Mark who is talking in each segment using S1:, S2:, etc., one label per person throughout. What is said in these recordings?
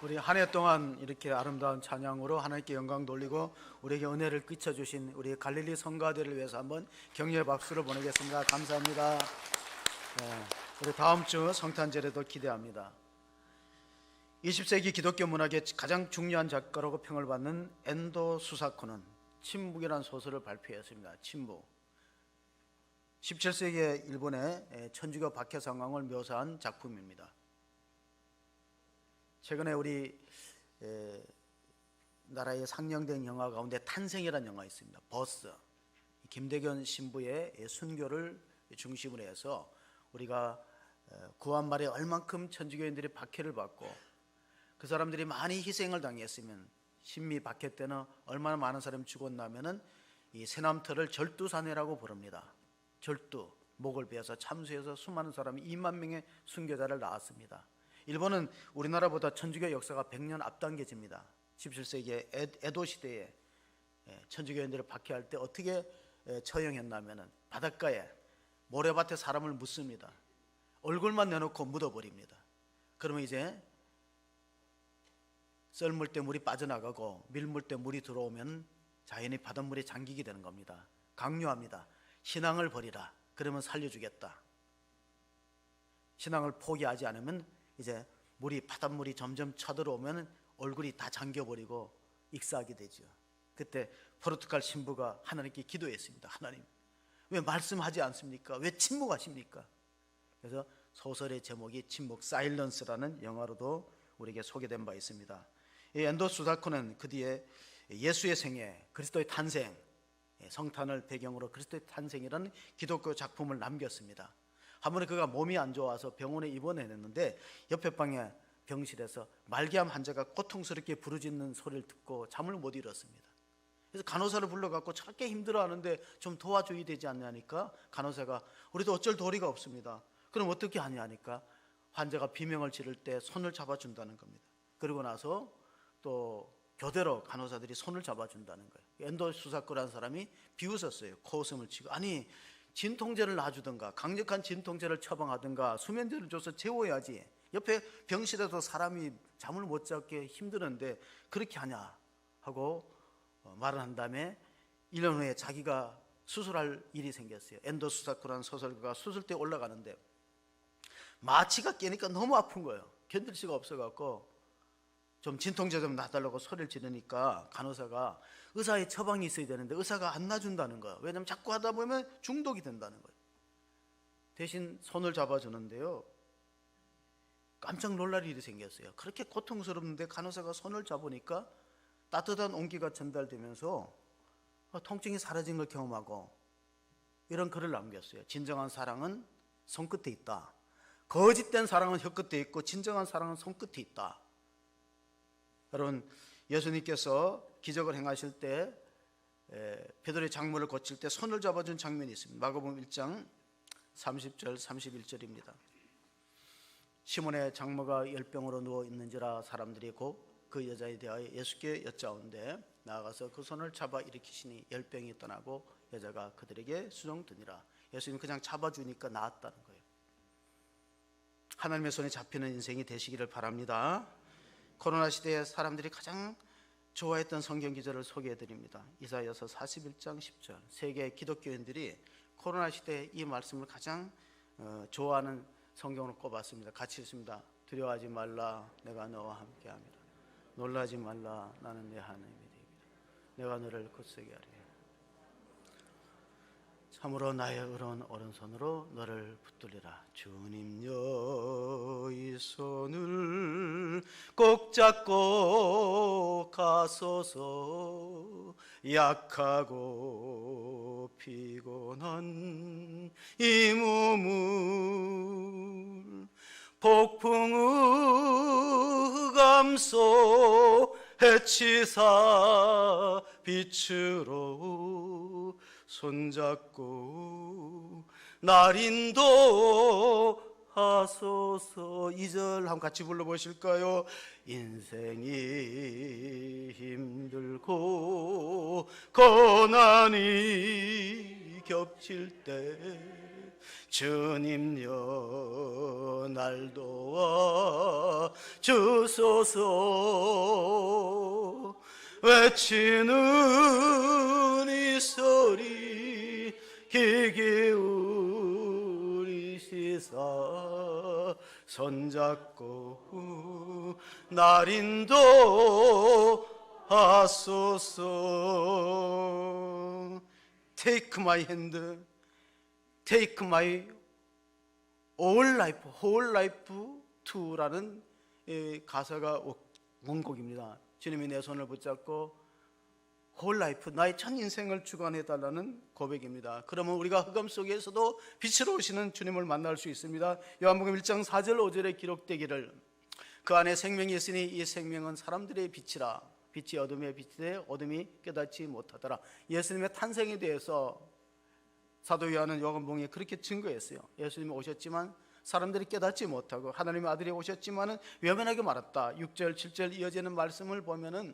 S1: 우리 한 해 동안 이렇게 아름다운 찬양으로 하나님께 영광 돌리고 우리에게 은혜를 끼쳐주신 우리 갈릴리 성가대를 위해서 한번 격려의 박수를 보내겠습니다. 감사합니다. 우리 다음 주 성탄절에도 기대합니다. 20세기 기독교 문학의 가장 중요한 작가라고 평을 받는 엔도 수사코는 침묵이라는 소설을 발표했습니다. 침묵. 17세기 일본의 천주교 박해 상황을 묘사한 작품입니다. 최근에 우리 나라에 상영된 영화 가운데 탄생이라는 영화 있습니다. 버스. 김대견 신부의 순교를 중심으로 해서 우리가 구한 말에 얼만큼 천주교인들이 박해를 받고 그 사람들이 많이 희생을 당했으면, 신미 박해 때는 얼마나 많은 사람이 죽었냐면은 이 새남터를 절두사내라고 부릅니다. 절두, 목을 베어서 참수해서 수많은 사람이 2만 명의 순교자를 낳았습니다. 일본은 우리나라보다 천주교 역사가 100년 앞당겨집니다. 17세기의 에도 시대에 천주교인들을 박해할 때 어떻게 처형했냐면은 바닷가에 모래밭에 사람을 묻습니다. 얼굴만 내놓고 묻어버립니다. 그러면 이제 썰물 때 물이 빠져나가고 밀물 때 물이 들어오면 자연히 바닷물에 잠기게 되는 겁니다. 강요합니다. 신앙을 버리라. 그러면 살려주겠다. 신앙을 포기하지 않으면 이제 바닷물이 점점 쳐들어오면 얼굴이 다 잠겨버리고 익사하게 되죠. 그때 포르투갈 신부가 하나님께 기도했습니다. 하나님, 왜 말씀하지 않습니까? 왜 침묵하십니까? 그래서 소설의 제목이 침묵, 사일런스라는 영화로도 우리에게 소개된 바 있습니다. 이 엔도 수사코는 그 뒤에 예수의 생애, 그리스도의 탄생, 성탄을 배경으로 그리스도의 탄생이라는 기독교 작품을 남겼습니다. 한 번에 그가 몸이 안 좋아서 병원에 입원했는데 옆에 방에 병실에서 말기암 환자가 고통스럽게 부르짖는 소리를 듣고 잠을 못 이뤘습니다. 그래서 간호사를 불러갖고 저렇게 힘들어하는데 좀 도와줘야 되지 않냐니까 간호사가 우리도 어쩔 도리가 없습니다. 그럼 어떻게 하냐니까 환자가 비명을 지를 때 손을 잡아준다는 겁니다. 그러고 나서 또 교대로 간호사들이 손을 잡아준다는 거예요. 엔도 수사코라는 사람이 비웃었어요. 코웃음을 치고, 아니 진통제를 놔주든가 강력한 진통제를 처방하든가 수면제를 줘서 재워야지, 옆에 병실에서 사람이 잠을 못 자게 힘드는데 그렇게 하냐 하고 말을 한 다음에 1년 후에 자기가 수술할 일이 생겼어요. 엔도 수사코라는 소설가가 수술대에 올라가는데 마취가 깨니까 너무 아픈 거예요. 견딜 수가 없어갖고 좀 진통제 좀 놔달라고 소리를 지르니까 간호사가 의사의 처방이 있어야 되는데 의사가 안 놔준다는 거예요. 왜냐하면 자꾸 하다 보면 중독이 된다는 거예요. 대신 손을 잡아주는데요, 깜짝 놀랄 일이 생겼어요. 그렇게 고통스럽는데 간호사가 손을 잡으니까 따뜻한 온기가 전달되면서 통증이 사라진 걸 경험하고 이런 글을 남겼어요. 진정한 사랑은 손끝에 있다. 거짓된 사랑은 혀끝에 있고 진정한 사랑은 손끝에 있다. 여러분, 예수님께서 기적을 행하실 때 베드로의 장모를 고칠 때 손을 잡아준 장면이 있습니다. 마가복음 1장 30절 31절입니다. 시몬의 장모가 열병으로 누워 있는지라 사람들이 곧 그 여자에 대하여 예수께 여짜온데 나아가서 그 손을 잡아 일으키시니 열병이 떠나고 여자가 그들에게 수종드니라. 예수님이 그냥 잡아주니까 나았다는 거예요. 하나님의 손에 잡히는 인생이 되시기를 바랍니다. 코로나 시대에 사람들이 가장 좋아했던 성경 기절을 소개해드립니다. 이사야서 41장 10절. 세계 기독교인들이 코로나 시대에 이 말씀을 가장 좋아하는 성경으로 꼽았습니다. 같이 읽습니다. 두려워하지 말라, 내가 너와 함께함이라. 놀라지 말라, 나는 내 하나님이 되리라. 내가 너를 굳세게 하리라. 참으로 나의 의로운 오른손으로 너를 붙들리라. 주님여 이 손을 꼭 잡고 가소서. 약하고 피곤한 이 몸을 폭풍의 감소 해치사 빛으로 손잡고 날 인도하소서. 2절 한번 같이 불러보실까요? 인생이 힘들고 고난이 겹칠 때 주님여 날 도와 주소서. 외치는 이 소리 귀 기울이시사 손잡고 날 인도하소서. Take my hand, take my whole life to라는 가사가 원곡입니다. 주님이 내 손을 붙잡고 whole life, 나의 전 인생을 주관해달라는 고백입니다. 그러면 우리가 흑암 속에서도 빛으로 오시는 주님을 만날 수 있습니다. 요한복음 1장 4절 5절에 기록되기를 그 안에 생명이 있으니 이 생명은 사람들의 빛이라. 빛이 어둠의 빛인데 어둠이 깨닫지 못하더라. 예수님의 탄생에 대해서 사도 요한은 요한복음에 그렇게 증거했어요. 예수님이 오셨지만 사람들이 깨닫지 못하고 하나님의 아들이 오셨지만은 외면하게 말았다. 6절 7절 이어지는 말씀을 보면은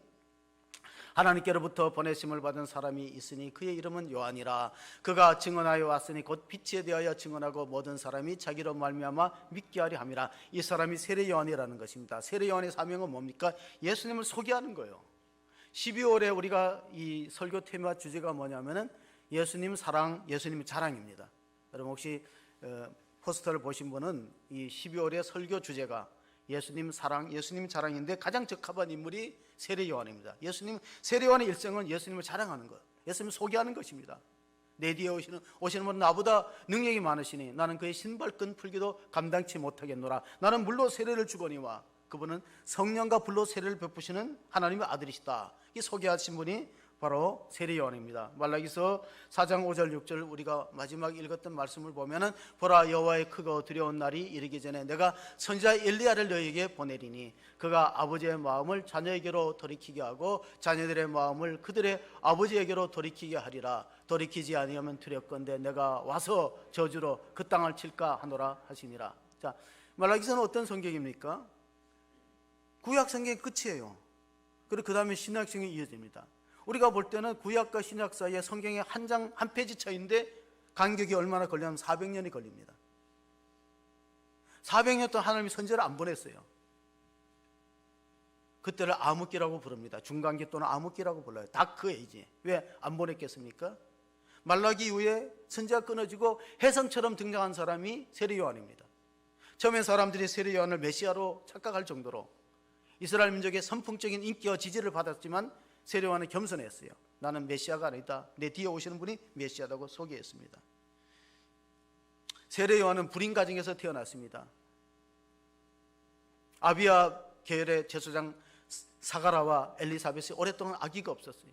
S1: 하나님께로부터 보내심을 받은 사람이 있으니 그의 이름은 요한이라. 그가 증언하여 왔으니 곧 빛에 대하여 증언하고 모든 사람이 자기로 말미암아 믿게 하려 함이라. 이 사람이 세례 요한이라는 것입니다. 세례 요한의 사명은 뭡니까? 예수님을 소개하는 거예요. 12월에 우리가 이 설교 테마 주제가 뭐냐면은 예수님 사랑, 예수님 자랑입니다. 여러분 혹시 포스터를 보신 분은 이 12월의 설교 주제가 예수님 사랑, 예수님 자랑인데 가장 적합한 인물이 세례 요한입니다. 세례 요한의 일생은 예수님을 자랑하는 것, 예수님을 소개하는 것입니다. 내 뒤에 오시는 분은 나보다 능력이 많으시니 나는 그의 신발끈 풀기도 감당치 못하겠노라. 나는 물로 세례를 주거니와 그분은 성령과 불로 세례를 베푸시는 하나님의 아들이시다. 이 소개하신 분이 바로 세례 요한입니다. 말라기서 4장 5절 6절 우리가 마지막 읽었던 말씀을 보면은 보라 여호와의 크고 두려운 날이 이르기 전에 내가 선지자 엘리야를 너에게 보내리니 그가 아버지의 마음을 자녀에게로 돌이키게 하고 자녀들의 마음을 그들의 아버지에게로 돌이키게 하리라. 돌이키지 아니하면 두렵건대 내가 와서 저주로 그 땅을 칠까 하노라 하시니라. 자, 말라기서는 어떤 성경입니까? 구약 성경의 끝이에요. 그리고 그 다음에 신약 성경이 이어집니다. 우리가 볼 때는 구약과 신약 사이에 성경에 한 페이지 차이인데 간격이 얼마나 걸리냐면 400년이 걸립니다. 400년 동안 하나님이 선지자를 안 보냈어요. 그때를 암흑기라고 부릅니다. 중간기 또는 암흑기라고 불러요. 다크 에이지. 왜 안 보냈겠습니까? 말라기 이후에 선지자가 끊어지고 혜성처럼 등장한 사람이 세례 요한입니다. 처음에 사람들이 세례 요한을 메시아로 착각할 정도로 이스라엘 민족의 선풍적인 인기와 지지를 받았지만 세례 요한은 겸손했어요. 나는 메시아가 아니다. 내 뒤에 오시는 분이 메시아라고 소개했습니다. 세례 요한은 불임 가정에서 태어났습니다. 아비야 계열의 제사장 사가라와 엘리사벳이 오랫동안 아기가 없었어요.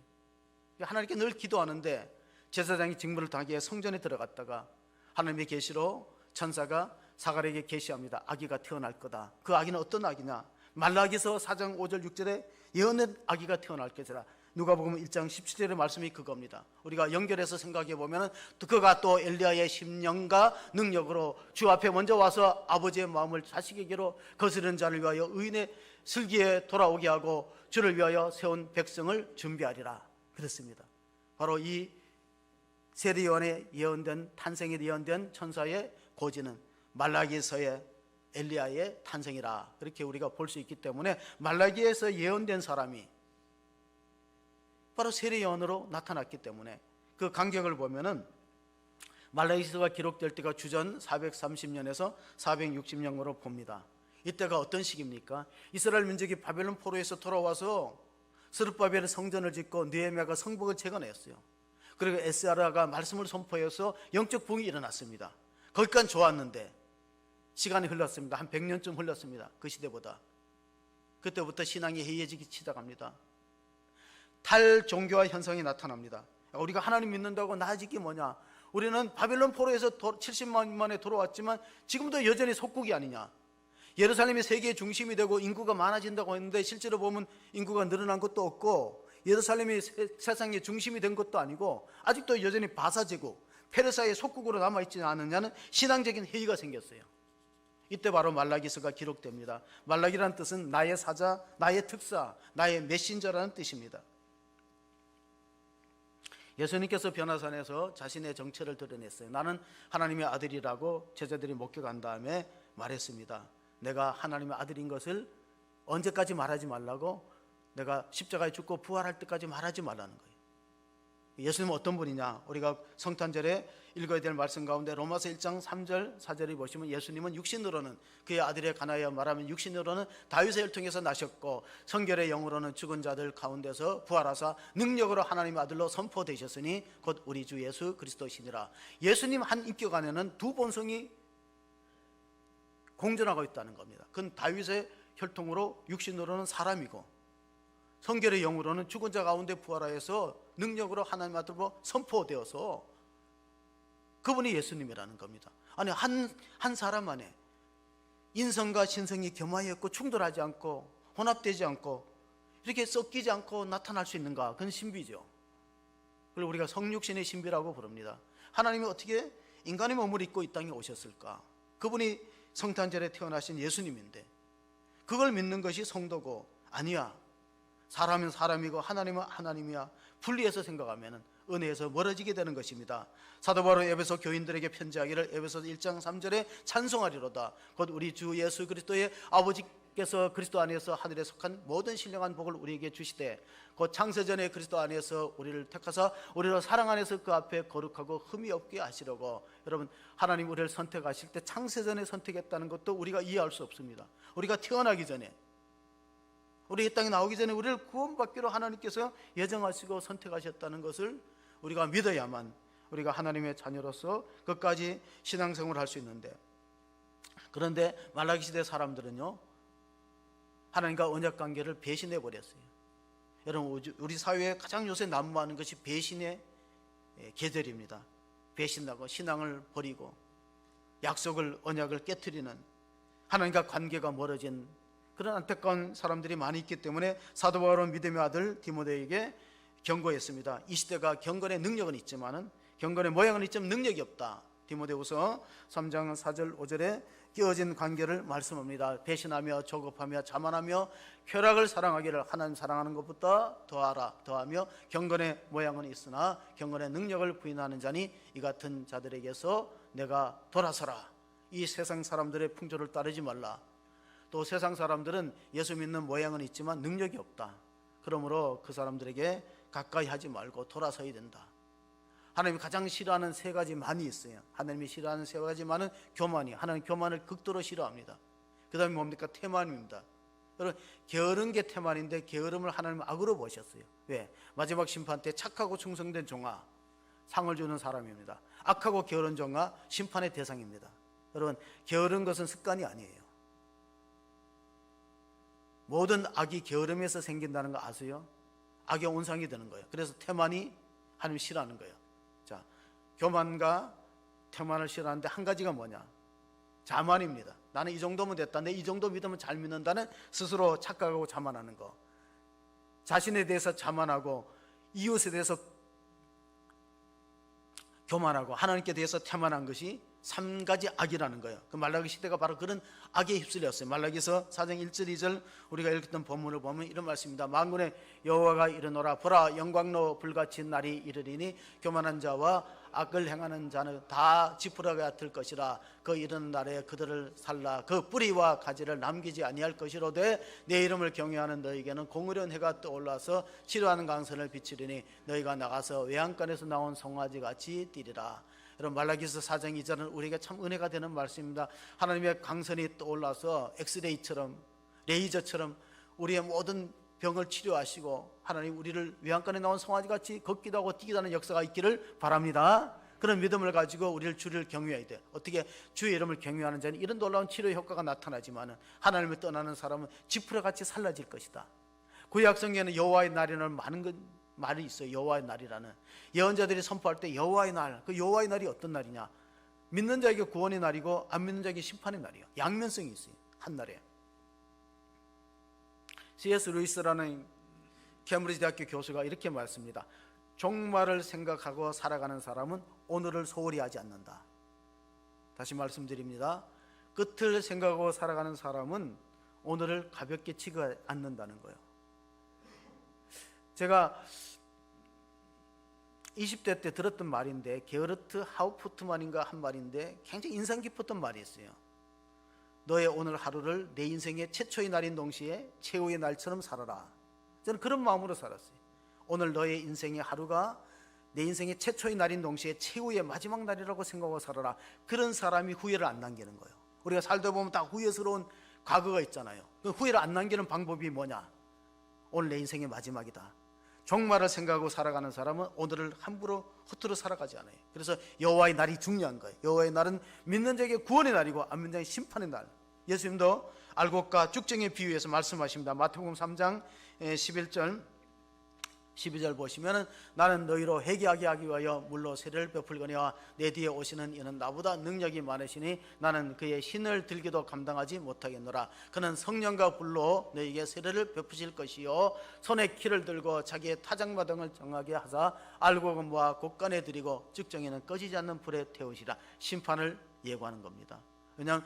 S1: 하나님께 늘 기도하는데 제사장이 직무를 다하기 위해 성전에 들어갔다가 하나님의 계시로 천사가 사가랴에게 계시합니다. 아기가 태어날 거다. 그 아기는 어떤 아기냐? 말라기서 4장 5절 6절에 예언된 아기가 태어날 것이라. 누가복음 1장 17절의 말씀이 그겁니다. 우리가 연결해서 생각해 보면 그가 또 엘리야의 심령과 능력으로 주 앞에 먼저 와서 아버지의 마음을 자식에게로 거스르는 자를 위하여 의인의 슬기에 돌아오게 하고 주를 위하여 세운 백성을 준비하리라. 그렇습니다. 바로 이 세례 요한의 예언된 탄생에 예언된 천사의 고지는 말라기서의 엘리야의 탄생이라. 그렇게 우리가 볼 수 있기 때문에 말라기에서 예언된 사람이 바로 세례 요한으로 나타났기 때문에 그 간격을 보면은 말라기서가 기록될 때가 주전 430년에서 460년으로 봅니다. 이때가 어떤 시기입니까? 이스라엘 민족이 바벨론 포로에서 돌아와서 스룹바벨의 성전을 짓고 느헤미야가 성벽을 재건했어요. 그리고 에스라가 말씀을 선포해서 영적 부흥이 일어났습니다. 거기까지 좋았는데 시간이 흘렀습니다. 한 100년쯤 흘렀습니다. 그 시대보다. 그때부터 신앙이 해이해지기 시작합니다. 탈종교화 현상이 나타납니다. 우리가 하나님 믿는다고 나아질 게 뭐냐? 우리는 바벨론 포로에서 70만 만에 돌아왔지만 지금도 여전히 속국이 아니냐? 예루살렘이 세계의 중심이 되고 인구가 많아진다고 했는데 실제로 보면 인구가 늘어난 것도 없고 예루살렘이 세상의 중심이 된 것도 아니고 아직도 여전히 바사제국, 페르시아의 속국으로 남아있지 않느냐는 신앙적인 해이가 생겼어요. 이때 바로 말라기서가 기록됩니다. 말라기라는 뜻은 나의 사자, 나의 특사, 나의 메신저라는 뜻입니다. 예수님께서 변화산에서 자신의 정체를 드러냈어요. 나는 하나님의 아들이라고 제자들이 목격한 다음에 말했습니다. 내가 하나님의 아들인 것을 언제까지 말하지 말라고? 내가 십자가에 죽고 부활할 때까지 말하지 말라는 거예요. 예수님은 어떤 분이냐? 우리가 성탄절에 읽어야 될 말씀 가운데 로마서 1장 3절 4절을 보시면 예수님은 육신으로는 그의 아들에 관하여 말하면 육신으로는 다윗의 혈통에서 나셨고 성결의 영으로는 죽은 자들 가운데서 부활하사 능력으로 하나님의 아들로 선포되셨으니 곧 우리 주 예수 그리스도시니라. 예수님 한 인격 안에는 두 본성이 공존하고 있다는 겁니다. 그건 다윗의 혈통으로 육신으로는 사람이고 성결의 영으로는 죽은 자 가운데 부활하여서 능력으로 하나님 아들로 선포되어서 그분이 예수님이라는 겁니다. 아니 한 사람 안에 인성과 신성이 겸하였고 충돌하지 않고 혼합되지 않고 이렇게 섞이지 않고 나타날 수 있는가? 그건 신비죠. 그걸 우리가 성육신의 신비라고 부릅니다. 하나님이 어떻게 인간의 몸을 입고 이 땅에 오셨을까? 그분이 성탄절에 태어나신 예수님인데 그걸 믿는 것이 성도고 아니야, 사람은 사람이고 하나님은 하나님이야, 분리해서 생각하면 은혜에서 멀어지게 되는 것입니다. 사도 바울은 에베소 교인들에게 편지하기를 에베소 1장 3절에 찬송하리로다. 곧 우리 주 예수 그리스도의 아버지께서 그리스도 안에서 하늘에 속한 모든 신령한 복을 우리에게 주시되 곧 창세전에 그리스도 안에서 우리를 택하사 우리로 사랑 안에서 그 앞에 거룩하고 흠이 없게 하시려고. 여러분, 하나님 우리를 선택하실 때 창세전에 선택했다는 것도 우리가 이해할 수 없습니다. 우리가 태어나기 전에, 우리 이 땅에 나오기 전에 우리를 구원받기로 하나님께서 예정하시고 선택하셨다는 것을 우리가 믿어야만 우리가 하나님의 자녀로서 끝까지 신앙생활을 할 수 있는데, 그런데 말라기 시대 사람들은요 하나님과 언약관계를 배신해 버렸어요. 여러분, 우리 사회에 가장 요새 난무하는 것이 배신의 계절입니다. 배신하고 신앙을 버리고 약속을, 언약을 깨트리는, 하나님과 관계가 멀어진 그런 안타까운 사람들이 많이 있기 때문에 사도 바울은 믿음의 아들 디모데에게 경고했습니다. 이 시대가 경건의 능력은 있지만은 경건의 모양은 있지만 능력이 없다. 디모데후서 3장 4절 5절에 끼어진 관계를 말씀합니다. 배신하며 조급하며 자만하며 쾌락을 사랑하기를 하나님 사랑하는 것보다 더하며 경건의 모양은 있으나 경건의 능력을 부인하는 자니 이 같은 자들에게서 내가 돌아서라. 이 세상 사람들의 풍조를 따르지 말라. 또 세상 사람들은 예수 믿는 모양은 있지만 능력이 없다. 그러므로 그 사람들에게 가까이 하지 말고 돌아서야 된다. 하나님이 가장 싫어하는 세 가지 만이 있어요. 하나님이 싫어하는 세 가지 만은 교만이, 하나님 교만을 극도로 싫어합니다. 그 다음에 뭡니까? 태만입니다. 여러분, 게으른 게 태만인데 게으름을 하나님 악으로 보셨어요. 왜? 마지막 심판 때 착하고 충성된 종아 상을 주는 사람입니다. 악하고 게으른 종아 심판의 대상입니다. 여러분, 게으른 것은 습관이 아니에요. 모든 악이 게으름에서 생긴다는 거 아세요? 악의 온상이 되는 거예요. 그래서 태만이 하나님 싫어하는 거예요. 자, 교만과 태만을 싫어하는데 한 가지가 뭐냐? 자만입니다. 나는 이 정도면 됐다. 내 이 정도 믿으면 잘 믿는다는 스스로 착각하고 자만하는 거. 자신에 대해서 자만하고 이웃에 대해서 교만하고 하나님께 대해서 태만한 것이 3가지 악이라는 거예요. 그 말라기 시대가 바로 그런 악에 휩쓸렸어요. 말라기서 4장 1절 2절 우리가 읽었던 본문을 보면 이런 말씀입니다. 만군의 여호와가 이르노라 보라 영광로 불같이 날이 이르리니 교만한 자와 악을 행하는 자는 다 지푸라기 같을 것이라. 그 이르는 날에 그들을 살라 그 뿌리와 가지를 남기지 아니할 것이로되 내 이름을 경외하는 너에게는 공의로운 해가 떠올라서 치료하는 강선을 비추리니 너희가 나가서 외양간에서 나온 송아지 같이 뛰리라. 여러분, 말라기서 4장 2절은 우리에게 참 은혜가 되는 말씀입니다. 하나님의 강선이 떠올라서 엑스레이처럼, 레이저처럼 우리의 모든 병을 치료하시고 하나님 우리를 외양간에 나온 송아지같이 걷기도 하고 뛰기도 하는 역사가 있기를 바랍니다. 그런 믿음을 가지고 우리를 주를 경외해야 돼요. 어떻게? 주의 이름을 경외하는 자는 이런 놀라운 치료 효과가 나타나지만 하나님을 떠나는 사람은 지푸라같이 살라질 것이다. 구약 성경에는 여호와의 날에는 많은 말이 있어요. 여호와의 날이라는. 예언자들이 선포할 때 여호와의 날, 그 여호와의 날이 어떤 날이냐? 믿는 자에게 구원의 날이고 안 믿는 자에게 심판의 날이에요. 양면성이 있어요. 한 날에. C.S. 루이스라는 케임브리지 대학교 교수가 이렇게 말씀합니다. 종말을 생각하고 살아가는 사람은 오늘을 소홀히 하지 않는다. 다시 말씀드립니다. 끝을 생각하고 살아가는 사람은 오늘을 가볍게 치지 않는다는 거예요. 제가 20대 때 들었던 말인데 게르트 하우프트만인가 한 말인데 굉장히 인상 깊었던 말이 있어요. 너의 오늘 하루를 내 인생의 최초의 날인 동시에 최후의 날처럼 살아라. 저는 그런 마음으로 살았어요. 오늘 너의 인생의 하루가 내 인생의 최초의 날인 동시에 최후의 마지막 날이라고 생각하고 살아라. 그런 사람이 후회를 안 남기는 거예요. 우리가 살다 보면 다 후회스러운 과거가 있잖아요. 그 후회를 안 남기는 방법이 뭐냐? 오늘 내 인생의 마지막이다. 종말을 생각하고 살아가는 사람은 오늘을 함부로 허투루 살아가지 않아요. 그래서 여호와의 날이 중요한 거예요. 여호와의 날은 믿는 자에게 구원의 날이고 안 믿는 자에게 심판의 날. 예수님도 알곡과 쭉정에 비유해서 말씀하십니다. 마태복음 3장 11절 12절 보시면 나는 너희로 회개하게 하기 위하여 물로 세례를 베풀거니와 내 뒤에 오시는 이는 나보다 능력이 많으시니 나는 그의 신을 들기도 감당하지 못하겠노라. 그는 성령과 불로 너희에게 세례를 베푸실 것이요 손에 키를 들고 자기의 타작마당을 정하게 하사 알곡은 모아 곳간에 들이고 즉정에는 꺼지지 않는 불에 태우시라. 심판을 예고하는 겁니다. 그냥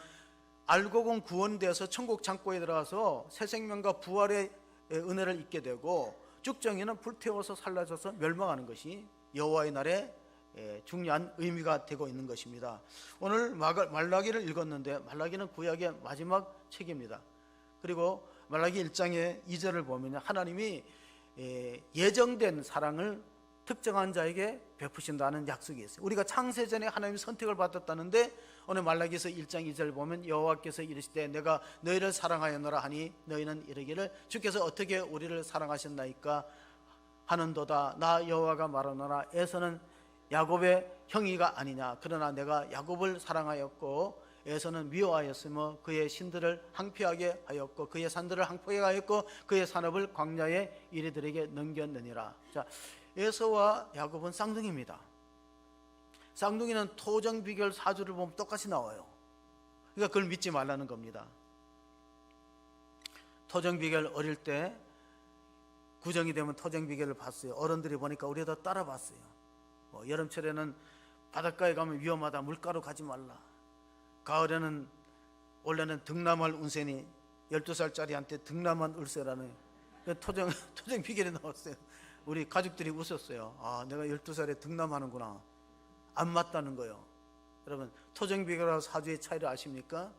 S1: 알곡은 구원되어서 천국 창고에 들어가서 새 생명과 부활의 은혜를 잊게 되고 죽정이는 불태워서 살라져서 멸망하는 것이 여호와의 날에 중요한 의미가 되고 있는 것입니다. 오늘 말라기를 읽었는데 말라기는 구약의 마지막 책입니다. 그리고 말라기 1장의 2절을 보면 하나님이 예정된 사랑을 특정한 자에게 베푸신다는 약속이 있어요. 우리가 창세전에 하나님의 선택을 받았다는데 오늘 말라기서 1장 2절 보면 여호와께서 이르시되 내가 너희를 사랑하였노라 하니 너희는 이르기를 주께서 어떻게 우리를 사랑하셨나이까 하는도다. 나 여호와가 말하노라 에서는 야곱의 형이가 아니냐. 그러나 내가 야곱을 사랑하였고 에서는 미워하였으며 그의 신들을 항피하게 하였고 그의 산들을 항포하게 하였고 그의 산업을 광야의 이리들에게 넘겼느니라. 자, 에서와 야곱은 쌍둥이입니다. 쌍둥이는 토정 비결 사주를 보면 똑같이 나와요. 그러니까 그걸 믿지 말라는 겁니다. 토정 비결 어릴 때 구정이 되면 토정 비결을 봤어요. 어른들이 보니까 우리가 다 따라봤어요. 여름철에는 바닷가에 가면 위험하다. 물가로 가지 말라. 가을에는 원래는 등남할 운세니 12살짜리한테 등남한 울세라는 토정 비결이 나왔어요. 우리 가족들이 웃었어요. 아, 내가 12살에 등남하는구나. 안 맞다는 거예요. 여러분, 토정비결과 사주의 차이를 아십니까?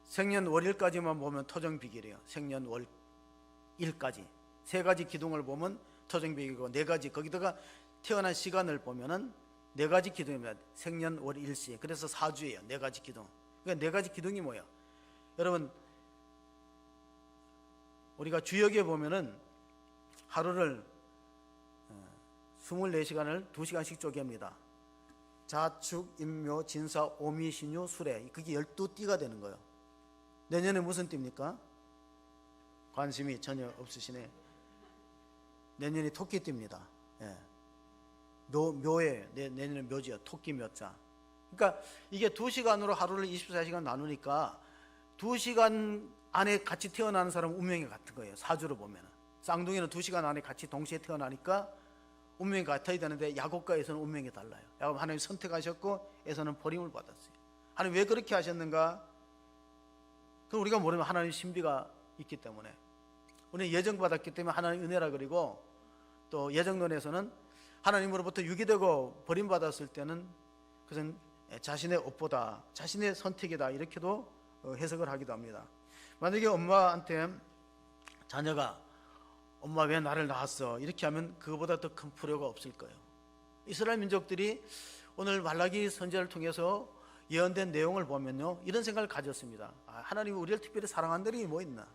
S1: 생년월일까지만 보면 토정비결이에요. 생년월일까지 세 가지 기둥을 보면 토정비결이고 네 가지, 거기다가 태어난 시간을 보면은 네 가지 기둥입니다. 생년월일시. 그래서 사주예요. 네 가지 기둥. 그러니까 네 가지 기둥이 뭐예요? 여러분, 우리가 주역에 보면은 하루를 24시간을 2시간씩 쪼갭니다. 자축, 임묘, 진사, 오미, 신유, 수레. 그게 12띠가 되는 거예요. 내년에 무슨 띠입니까? 관심이 전혀 없으시네. 내년이 토끼띠입니다. 예. 묘에 내년에 묘지요. 토끼 묘자. 그러니까 이게 2시간으로 하루를 24시간 나누니까 2시간 안에 같이 태어나는 사람은 운명이 같은 거예요. 사주로 보면. 쌍둥이는 2시간 안에 같이 동시에 태어나니까 운명이 같아야 되는데 야곱과 에서는 운명이 달라요. 야곱 하나님 선택하셨고 에서는 버림을 받았어요. 하나님 왜 그렇게 하셨는가? 그건 우리가 모르면 하나님 신비가 있기 때문에. 우리는 예정받았기 때문에 하나님 은혜라 그리고 또 예정론에서는 하나님으로부터 유기되고 버림받았을 때는 그것은 자신의 업보다 자신의 선택이다 이렇게도 해석을 하기도 합니다. 만약에 엄마한테 자녀가 엄마 왜 나를 낳았어? 이렇게 하면 그거보다 더 큰 불효가 없을 거예요. 이스라엘 민족들이 오늘 말라기 선지자를 통해서 예언된 내용을 보면요 이런 생각을 가졌습니다. 하나님이 우리를 특별히 사랑한다는 게 뭐 있나?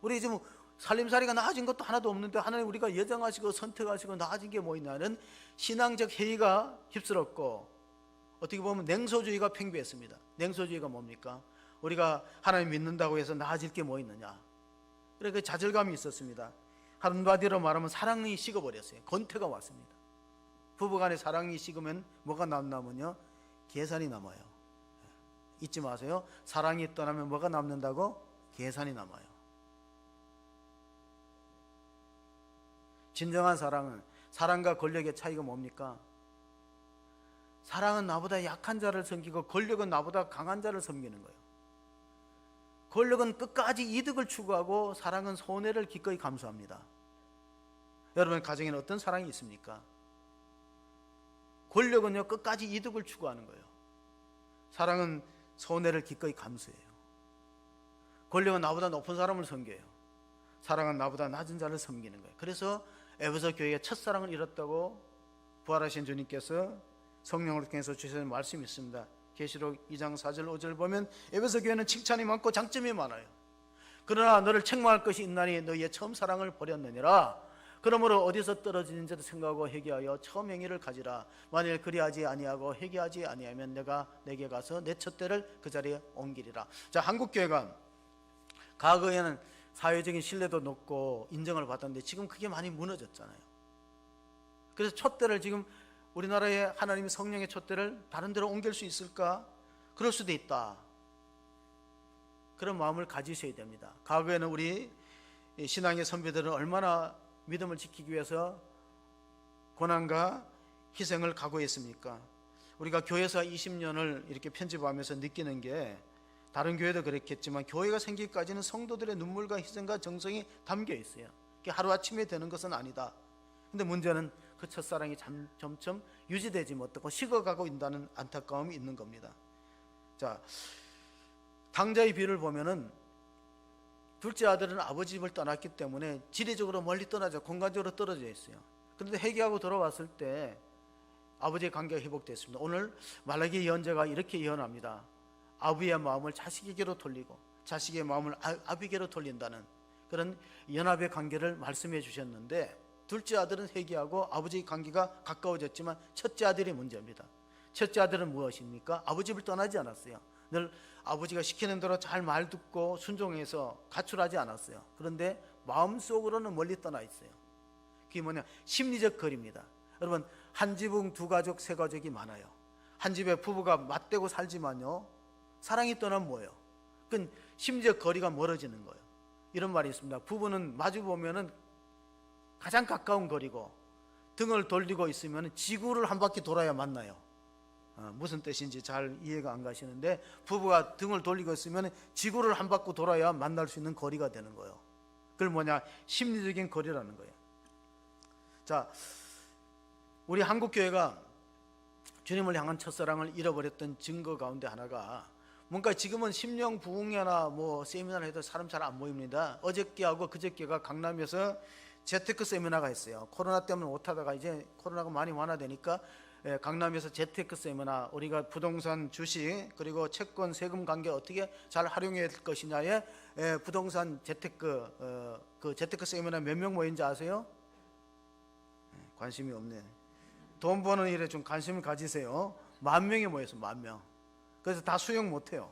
S1: 우리 지금 살림살이가 나아진 것도 하나도 없는데 하나님 우리가 예정하시고 선택하시고 나아진 게 뭐 있나는 신앙적 회의가 휩쓸었고 어떻게 보면 냉소주의가 팽배했습니다. 냉소주의가 뭡니까? 우리가 하나님 믿는다고 해서 나아질 게 뭐 있느냐? 그래서 좌절감이 있었습니다. 한마디로 말하면 사랑이 식어버렸어요. 권태가 왔습니다. 부부간에 사랑이 식으면 뭐가 남냐면요 계산이 남아요. 잊지 마세요. 사랑이 떠나면 뭐가 남는다고? 계산이 남아요. 진정한 사랑은 사랑과 권력의 차이가 뭡니까? 사랑은 나보다 약한 자를 섬기고 권력은 나보다 강한 자를 섬기는 거예요. 권력은 끝까지 이득을 추구하고 사랑은 손해를 기꺼이 감수합니다. 여러분 가정에는 어떤 사랑이 있습니까? 권력은요 끝까지 이득을 추구하는 거예요. 사랑은 손해를 기꺼이 감수해요. 권력은 나보다 높은 사람을 섬겨요. 사랑은 나보다 낮은 자를 섬기는 거예요. 그래서 에베소 교회가 첫사랑을 잃었다고 부활하신 주님께서 성령을 통해서 주시는 말씀이 있습니다. 계시록 2장 4절 5절 보면 에베소 교회는 칭찬이 많고 장점이 많아요. 그러나 너를 책망할 것이 있나니 너희의 처음 사랑을 버렸느니라. 그러므로 어디서 떨어지는지도 생각하고 회개하여 처음 행위를 가지라. 만일 그리하지 아니하고 회개하지 아니하면 내가 내게 가서 내 첫 때를 그 자리에 옮기리라. 자, 한국교회가 과거에는 사회적인 신뢰도 높고 인정을 받았는데 지금 그게 많이 무너졌잖아요. 그래서 촛대를 지금 우리나라의 하나님의 성령의 촛대를 다른 데로 옮길 수 있을까? 그럴 수도 있다. 그런 마음을 가지셔야 됩니다. 과거에는 우리 신앙의 선배들은 얼마나 믿음을 지키기 위해서 고난과 희생을 각오했습니까? 우리가 교회사 20년을 이렇게 편집하면서 느끼는 게 다른 교회도 그랬겠지만 교회가 생기기까지는 성도들의 눈물과 희생과 정성이 담겨 있어요. 그게 하루아침에 되는 것은 아니다. 근데 문제는 그 첫사랑이 점점 유지되지 못하고 식어가고 있다는 안타까움이 있는 겁니다. 자, 당자의 비유를 보면은 둘째 아들은 아버지 집을 떠났기 때문에 지리적으로 멀리 떠나죠. 공간적으로 떨어져 있어요. 그런데 회개하고 돌아왔을 때 아버지의 관계가 회복됐습니다. 오늘 말라기 예언자가 이렇게 예언합니다. 아버지의 마음을 자식에게로 돌리고 자식의 마음을 아비에게로 돌린다는 그런 연합의 관계를 말씀해 주셨는데, 둘째 아들은 회개하고 아버지의 관계가 가까워졌지만 첫째 아들이 문제입니다. 첫째 아들은 무엇입니까? 아버지 집을 떠나지 않았어요. 늘 아버지가 시키는 대로 잘 말 듣고 순종해서 가출하지 않았어요. 그런데 마음속으로는 멀리 떠나 있어요. 그게 뭐냐? 심리적 거리입니다. 여러분, 한 지붕 두 가족 세 가족이 많아요. 한 집에 부부가 맞대고 살지만요, 사랑이 떠나면 뭐예요? 그건 심리적 거리가 멀어지는 거예요. 이런 말이 있습니다. 부부는 마주 보면은 가장 가까운 거리고 등을 돌리고 있으면 지구를 한 바퀴 돌아야 만나요. 무슨 뜻인지 잘 이해가 안 가시는데, 부부가 등을 돌리고 있으면 지구를 한 바퀴 돌아야 만날 수 있는 거리가 되는 거예요. 그걸 뭐냐? 심리적인 거리라는 거예요. 자, 우리 한국교회가 주님을 향한 첫사랑을 잃어버렸던 증거 가운데 하나가 뭔가 지금은 심령 부흥회나 뭐 세미나를 해도 사람 잘 안 모입니다. 어저께하고 그저께가 강남에서 재테크 세미나가 있어요. 코로나 때문에 못하다가 이제 코로나가 많이 완화되니까 강남에서 재테크 세미나, 우리가 부동산, 주식, 그리고 채권, 세금 관계 어떻게 잘 활용해야 될 것이냐에 부동산 재테크, 그 재테크 세미나 몇 명 모인지 아세요? 관심이 없네. 돈 버는 일에 좀 관심을 가지세요. 10,000명이 모였어, 10,000명. 그래서 다 수용 못해요.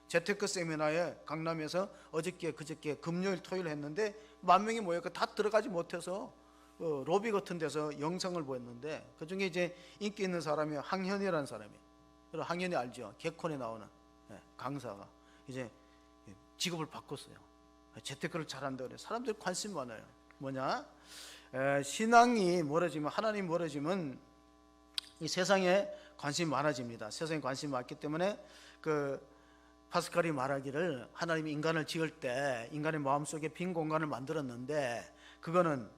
S1: 재테크 세미나에 강남에서 어저께 그저께 금요일 토요일 했는데 10,000명이 모여서 다 들어가지 못해서 로비 같은 데서 영상을 보였는데, 그 중에 이제 인기 있는 사람이 황현이라는 사람이에요. 그리고 황현이 알죠? 개콘에 나오는 강사가 이제 직업을 바꿨어요. 재테크를 잘한다 그래요. 사람들이 관심 많아요. 뭐냐? 신앙이 멀어지면, 하나님 멀어지면 이 세상에 관심이 많아집니다. 세상에 관심이 많기 때문에 그 파스칼이 말하기를, 하나님이 인간을 지을 때 인간의 마음속에 빈 공간을 만들었는데 그거는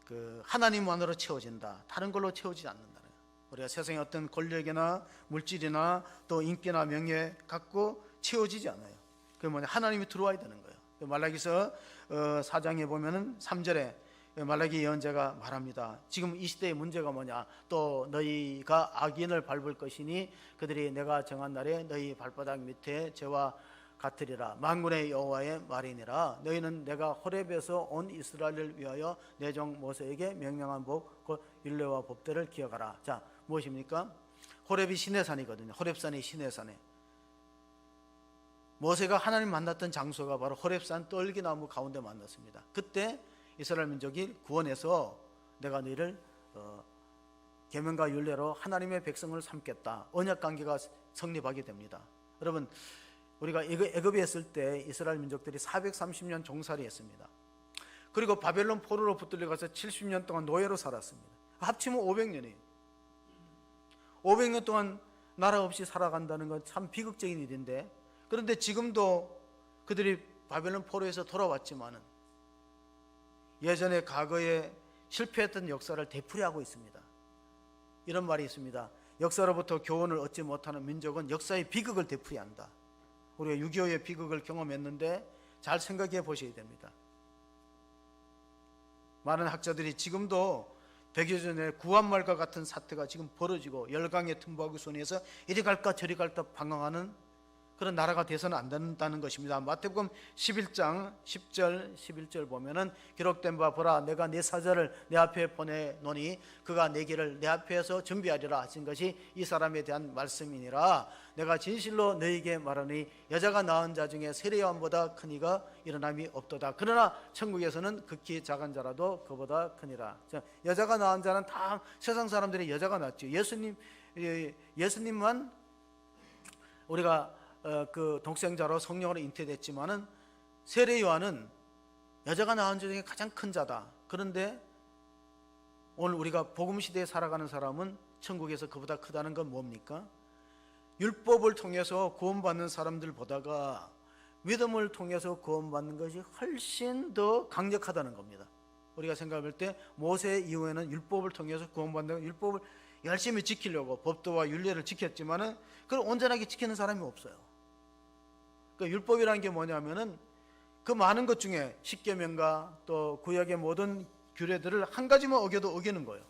S1: 그 하나님만으로 채워진다. 다른 걸로 채워지지 않는다는 거예요. 우리가 세상의 어떤 권력이나 물질이나 또 인기나 명예 갖고 채워지지 않아요. 그게 뭐냐? 하나님이 들어와야 되는 거예요. 말라기서 4장에 보면은 3절에 말라기 예언자가 말합니다. 지금 이 시대의 문제가 뭐냐? 또 너희가 악인을 밟을 것이니 그들이 내가 정한 날에 너희 발바닥 밑에 죄와 같으리라. 만군의 여호와의 말이니라. 너희는 내가 호렙에서 온 이스라엘을 위하여 내 종 모세에게 명령한 법, 곧 율례와 법들을 기억하라. 자, 무엇입니까? 호렙이 시내산이거든요. 호렙산이 시내산에. 모세가 하나님 만났던 장소가 바로 호렙산 떨기나무 가운데 만났습니다. 그때 이스라엘 민족이 구원해서 내가 너희를 계명과 율례로 하나님의 백성을 삼겠다. 언약 관계가 성립하게 됩니다. 여러분, 우리가 애굽에 있을 때 이스라엘 민족들이 430년 종살이 했습니다. 그리고 바벨론 포로로 붙들려가서 70년 동안 노예로 살았습니다. 합치면 500년이에요. 500년 동안 나라 없이 살아간다는 건 참 비극적인 일인데, 그런데 지금도 그들이 바벨론 포로에서 돌아왔지만은 예전에 과거에 실패했던 역사를 되풀이하고 있습니다. 이런 말이 있습니다. 역사로부터 교훈을 얻지 못하는 민족은 역사의 비극을 되풀이한다. 우리가 6.25의 비극을 경험했는데 잘 생각해 보셔야 됩니다. 많은 학자들이 지금도 100여 전에 구한말과 같은 사태가 지금 벌어지고 열강에 tum부하고 손에서 이리 갈까 저리 갈까 방황하는 그런 나라가 돼서는 안 된다는 것입니다. 마태복음 11장 10절 11절 보면은 기록된 바 보라 내가 네 사자를 내 앞에 보내노니 그가 내 길을 내 앞에서 준비하리라 하신 것이 이 사람에 대한 말씀이니라. 내가 진실로 너희에게 말하니 여자가 낳은 자 중에 세례 요한보다 큰 이가 일어남이 없도다. 그러나 천국에서는 극히 작은 자라도 그보다 크니라. 여자가 낳은 자는 다 세상 사람들이 여자가 낳죠. 예수님만 우리가 그 독생자로 성령으로 잉태됐지만은 세례 요한은 여자가 낳은 자 중에 가장 큰 자다. 그런데 오늘 우리가 복음 시대에 살아가는 사람은 천국에서 그보다 크다는 건 뭡니까? 율법을 통해서 구원받는 사람들보다가 믿음을 통해서 구원받는 것이 훨씬 더 강력하다는 겁니다. 우리가 생각할 때 모세 이후에는 율법을 통해서 구원받는 율법을 열심히 지키려고 법도와 율례를 지켰지만은 그걸 온전하게 지키는 사람이 없어요. 그 율법이라는 게 뭐냐면은 그 많은 것 중에 십계명과 또 구약의 모든 규례들을 한 가지만 어겨도 어기는 거예요.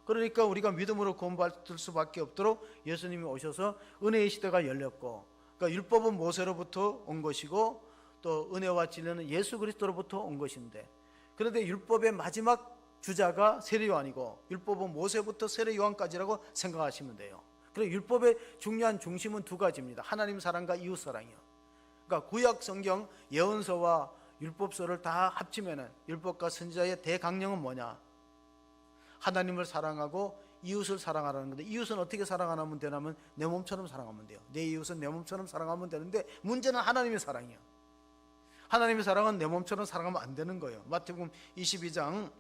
S1: 그러니까 우리가 믿음으로 구원받을 수밖에 없도록 예수님이 오셔서 은혜의 시대가 열렸고, 그러니까 율법은 모세로부터 온 것이고 또 은혜와 진리는 예수 그리스도로부터 온 것인데, 그런데 율법의 마지막 주자가 세례 요한이고 율법은 모세부터 세례 요한까지라고 생각하시면 돼요. 그리고 율법의 중요한 중심은 두 가지입니다. 하나님 사랑과 이웃 사랑이요. 그러니까 구약 성경 예언서와 율법서를 다 합치면은 율법과 선지자의 대강령은 뭐냐? 하나님을 사랑하고 이웃을 사랑하라는 건데, 이웃은 어떻게 사랑하면 되냐면 내 몸처럼 사랑하면 돼요. 내 이웃은 내 몸처럼 사랑하면 되는데 문제는 하나님의 사랑이에요. 하나님의 사랑은 내 몸처럼 사랑하면 안 되는 거예요. 마태복음 22장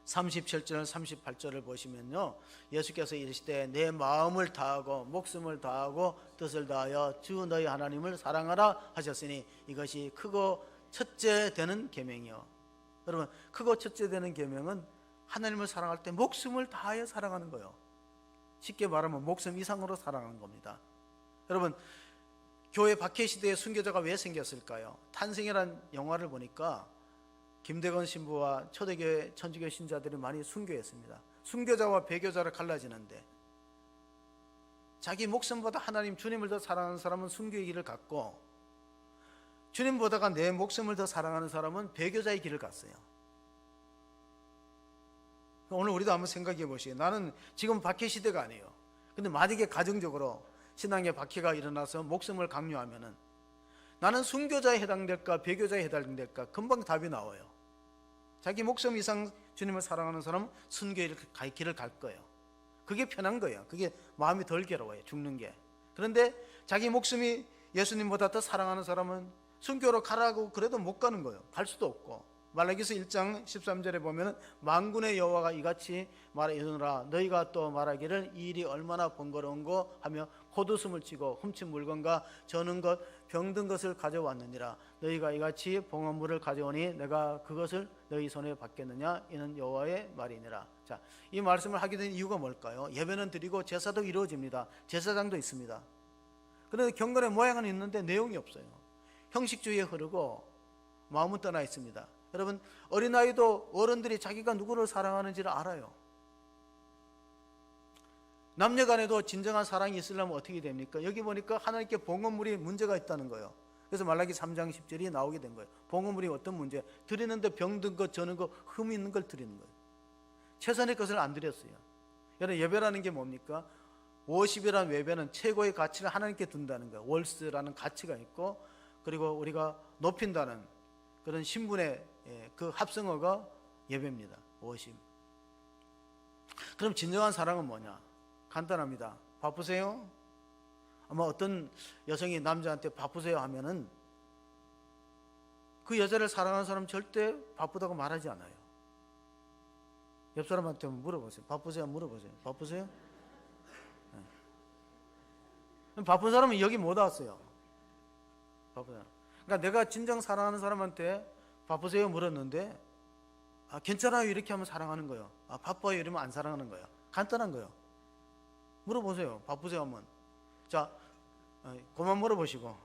S1: 37절 38절을 보시면요, 예수께서 이르시되 내 마음을 다하고 목숨을 다하고 뜻을 다하여 주 너희 하나님을 사랑하라 하셨으니 이것이 크고 첫째 되는 계명이요. 여러분, 크고 첫째 되는 계명은 하나님을 사랑할 때 목숨을 다하여 사랑하는 거예요. 쉽게 말하면 목숨 이상으로 사랑하는 겁니다. 여러분, 교회 박해 시대에 순교자가 왜 생겼을까요? 탄생이라는 영화를 보니까 김대건 신부와 초대교회 천주교 신자들이 많이 순교했습니다. 순교자와 배교자를 갈라지는데 자기 목숨보다 하나님 주님을 더 사랑하는 사람은 순교의 길을 갔고, 주님보다가 내 목숨을 더 사랑하는 사람은 배교자의 길을 갔어요. 오늘 우리도 한번 생각해 보시죠. 나는 지금 박해 시대가 아니에요. 근데 만약에 가정적으로 신앙의 박해가 일어나서 목숨을 강요하면은 나는 순교자에 해당될까 배교자에 해당될까? 금방 답이 나와요. 자기 목숨 이상 주님을 사랑하는 사람은 순교의 길을 갈 거예요. 그게 편한 거예요. 그게 마음이 덜 괴로워요, 죽는 게. 그런데 자기 목숨이 예수님보다 더 사랑하는 사람은 순교로 가라고 그래도 못 가는 거예요. 갈 수도 없고. 말라기서 1장 13절에 보면 만군의 여호와가 이같이 말하노라 너희가 또 말하기를 이 일이 얼마나 번거로운고 하며 헛웃음을 치고 훔친 물건과 저는 것 병든 것을 가져왔느니라. 너희가 이같이 봉헌물을 가져오니 내가 그것을 너희 손에 받겠느냐? 이는 여호와의 말이니라. 자, 이 말씀을 하게 된 이유가 뭘까요? 예배는 드리고 제사도 이루어집니다. 제사장도 있습니다. 그런데 경건의 모양은 있는데 내용이 없어요. 형식주의에 흐르고 마음은 떠나 있습니다. 여러분, 어린아이도 어른들이 자기가 누구를 사랑하는지를 알아요. 남녀간에도 진정한 사랑이 있으려면 어떻게 됩니까? 여기 보니까 하나님께 봉헌물이 문제가 있다는 거예요. 그래서 말라기 3장 10절이 나오게 된 거예요. 봉헌물이 어떤 문제? 드리는데 병든 것, 저는 것, 흠 있는 걸 드리는 거예요. 최선의 것을 안 드렸어요. 여러분, 예배라는 게 뭡니까? 워십이라는 예배는 최고의 가치를 하나님께 둔다는 거예요. 월스라는 가치가 있고, 그리고 우리가 높인다는 그런 신분의 그 합성어가 예배입니다. 워십. 그럼 진정한 사랑은 뭐냐? 간단합니다. 바쁘세요? 아마 어떤 여성이 남자한테 바쁘세요 하면은 그 여자를 사랑하는 사람은 절대 바쁘다고 말하지 않아요. 옆 사람한테 물어보세요. 바쁘세요? 물어보세요. 바쁘세요? 네. 바쁜 사람은 여기 못 왔어요. 바쁘다. 그러니까 내가 진정 사랑하는 사람한테 바쁘세요? 물었는데 괜찮아요 이렇게 하면 사랑하는 거예요. 바빠요 이러면 안 사랑하는 거예요. 간단한 거예요. 물어보세요. 바쁘세요 한번. 자, 그만 물어보시고.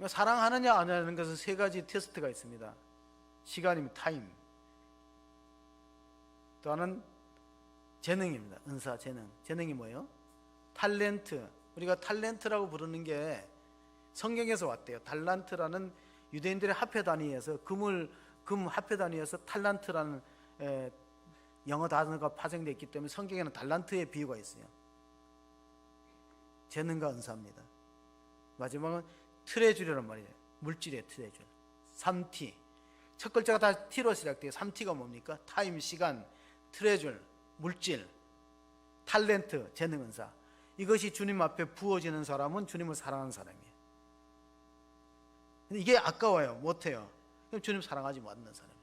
S1: 사랑하느냐 안 하는 것은 세 가지 테스트가 있습니다. 시간이면 타임, 또 하나는 재능입니다. 은사, 재능. 재능이 뭐예요? 탤런트. 우리가 탤런트라고 부르는 게 성경에서 왔대요. 달란트라는 유대인들의 화폐 단위에서 금 화폐 단위에서 탈란트라는 영어 단어가 파생되어 있기 때문에 성경에는 달란트의 비유가 있어요. 재능과 은사입니다. 마지막은 트레줄이란 말이에요. 물질의 트레줄. 3T. 첫 글자가 다 T로 시작돼요. 3T가 뭡니까? 타임, 시간, 트레줄, 물질, 탤런트, 재능, 은사. 이것이 주님 앞에 부어지는 사람은 주님을 사랑하는 사람이에요. 근데 이게 아까워요. 못해요. 그럼 주님 사랑하지 않는 사람이에요.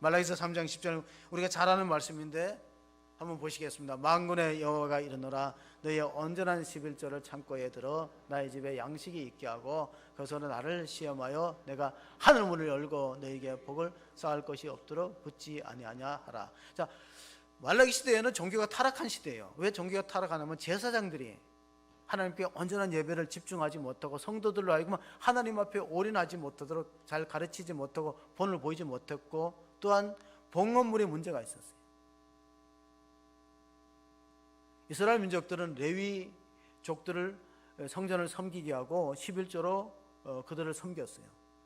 S1: 말라기서 3장 10절 우리가 잘 아는 말씀인데 한번 보시겠습니다. 만군의 여호와가 이르노라 너희의 온전한 11조를 창고에 들어 나의 집에 양식이 있게 하고 거기서는 나를 시험하여 내가 하늘 문을 열고 너희에게 복을 쌓을 것이 없도록 붙지 아니하냐 하라. 자, 말라기 시대에는 종교가 타락한 시대예요. 왜 종교가 타락하냐면 제사장들이 하나님께 온전한 예배를 집중하지 못하고 성도들로 하여금 하나님 앞에 올인하지 못하도록 잘 가르치지 못하고 본을 보이지 못했고 또한 봉헌물에 문제가 있었어요. 이스라엘 민족들은 레위족들을 성전을 섬기게 하고 11조로 그들을 섬겼어요.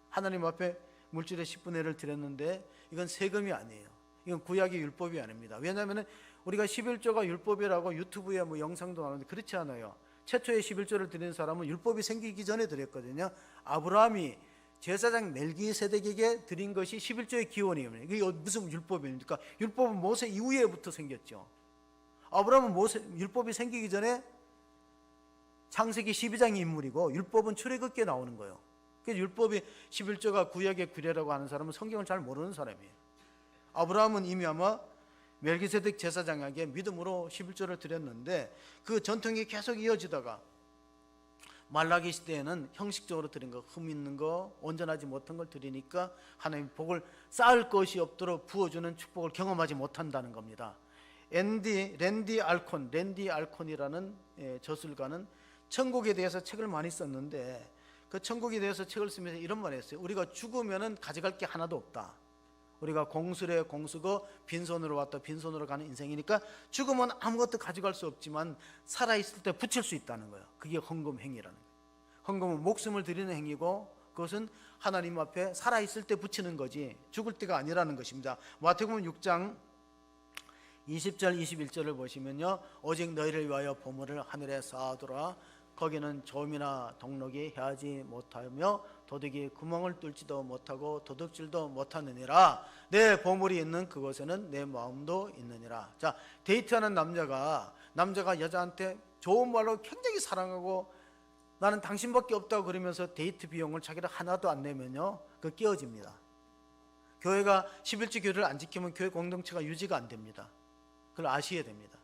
S1: 하나님 앞에 물질의 10분의 1을 드렸는데 이건 세금이 아니에요. 이건 구약의 율법이 아닙니다. 왜냐하면 우리가 11조가 율법이라고 유튜브에 뭐 영상도 나오는데 그렇지 않아요. 최초의 11조를 드리는 사람은 율법이 생기기 전에 드렸거든요. 아브라함이 제사장 멜기세덱에게 드린 것이 11조의 기원이에요. 이게 무슨 율법입니까? 율법은 모세 이후에부터 생겼죠. 아브라함은 율법이 생기기 전에 창세기 12장의 인물이고 율법은 출애굽기에 나오는 거예요. 그래서 율법이 11조가 구약의 규례라고 하는 사람은 성경을 잘 모르는 사람이에요. 아브라함은 이미 아마 멜기세덱 제사장에게 믿음으로 11조를 드렸는데 그 전통이 계속 이어지다가 말라기 시대에는 형식적으로 드린 거, 흠 있는 거, 온전하지 못한 걸 드리니까 하나님 복을 쌓을 것이 없도록 부어주는 축복을 경험하지 못한다는 겁니다. 랜디 알콘이라는 저술가는 천국에 대해서 책을 많이 썼는데 그 천국에 대해서 책을 쓰면서 이런 말을 했어요. 우리가 죽으면은 가져갈 게 하나도 없다. 우리가 공수래 공수고 빈손으로 왔다 빈손으로 가는 인생이니까 죽으면 아무것도 가져갈 수 없지만 살아있을 때 붙일 수 있다는 거예요. 그게 헌금 행위라는 거예요. 헌금은 목숨을 드리는 행위고 그것은 하나님 앞에 살아있을 때 붙이는 거지 죽을 때가 아니라는 것입니다. 마태복음 6장 20절 21절을 보시면요, 오직 너희를 위하여 보물을 하늘에 쌓아두라. 거기는 조미나 동록이 해하지 못하며 도둑이 구멍을 뚫지도 못하고 도둑질도 못하느니라. 내 보물이 있는 그곳에는 내 마음도 있느니라. 자, 데이트하는 남자가 여자한테 좋은 말로 굉장히 사랑하고 나는 당신밖에 없다고 그러면서 데이트 비용을 자기를 하나도 안 내면요, 그 깨어집니다. 교회가 11조 교리를 안 지키면 교회 공동체가 유지가 안 됩니다. 그걸 아셔야 됩니다.